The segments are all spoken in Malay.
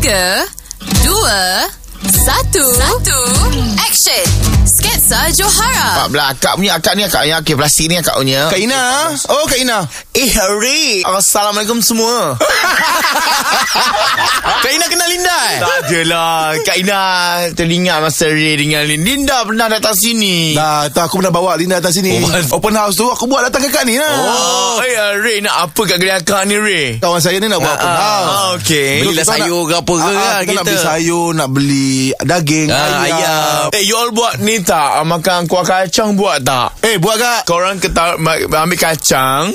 3, 2, 1, action. Sketsa Johara. Akak punya, akak ni akak yang akak plastik ni akak punya. Kak Ina. Oh, Kak Ina. Hari Assalamualaikum semua. Kak Ina kenal Linda Tak adalah. Kak Ina teringat masa Ray dengan Linda pernah datang sini. Dah, tak, aku pernah bawa Linda datang sini. Open house tu aku buat datang ke Kak ni lah. Ray nak apa kat kedai akak ni, Ray? Kawan saya ni nak buat open house. Okey. Belilah sayur ke apa ke kan kita nak beli sayur, nak beli daging, ayam. You all buat ni tak? Makan kuah kacang buat tak? Buat kak. Korang ambil kacang,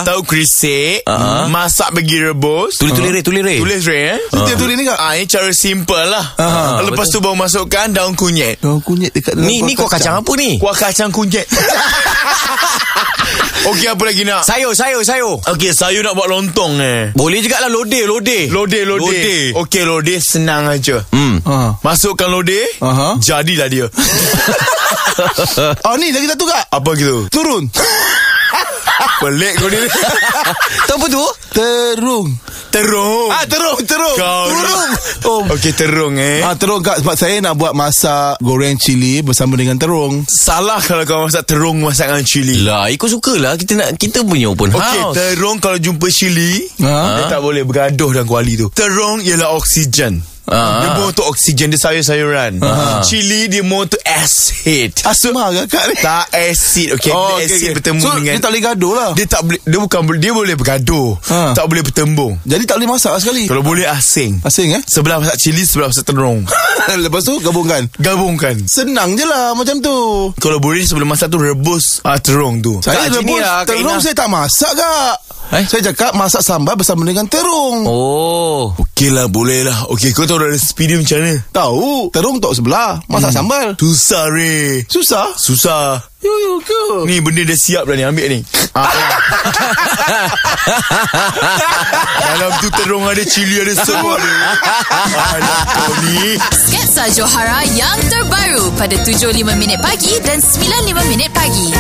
tahu krisik, masak pergi rebus. Tulis Ray. Tulis Ray Tulis ni kak. Ini cara simple lah. Lepas tu baru masukkan daun kunyit. Daun kunyit dekat dalam Ni kuah kacang apa ni? Kuah kacang kunyit. Okey, apa lagi nak? Sayur. Okey, sayur nak buat lontong Boleh jugalah lodeh. Lodeh. Okey, lodeh senang aja. Masukkan lodeh, jadilah dia. Ni lagi satu kak. Apa gitu? Turun. Pelik kau ni. Tahu apa tu? Terung. Terung. Terung. Okey, terung Terung kak. Sebab saya nak buat masak goreng cili bersama dengan terung. Salah kalau kau masak terung masakan cili. Lah, ikut sukalah. Kita punya open house. Okey, terung kalau jumpa cili, dia tak boleh bergaduh dalam kuali tu. Terung ialah oksigen. Dia more untuk oksigen, dia sayur-sayuran. Cili dia more untuk acid. Asma ke kak ni? Tak acid. Okey, acid bertemu dengan, dia tak boleh gaduh lah. Dia boleh bergaduh, tak boleh bertembung. Jadi tak boleh masak sekali. Kalau boleh asing. Sebelah masak cili, sebelah masak terung. Lepas tu gabungkan. Senang je lah macam tu. Kalau boleh sebelum masak tu rebus terung tu. Saya Kak, rebus lah, terung, saya tak masak kak. Saya cakap masak sambal bersama dengan terung. Okey lah, boleh lah. Okey, kau tahu resipi dia macam mana? Tahu. Terung tok sebelah, masak sambal. Susah, Ray. Susah. Yo ke? Ni benda dah siap dah ni, ambil ni. Dalam tu terung ada, cili ada, semua ada. Kau ni. Sketsa Johara yang terbaru pada 7.5 minit pagi dan 9.5 minit pagi.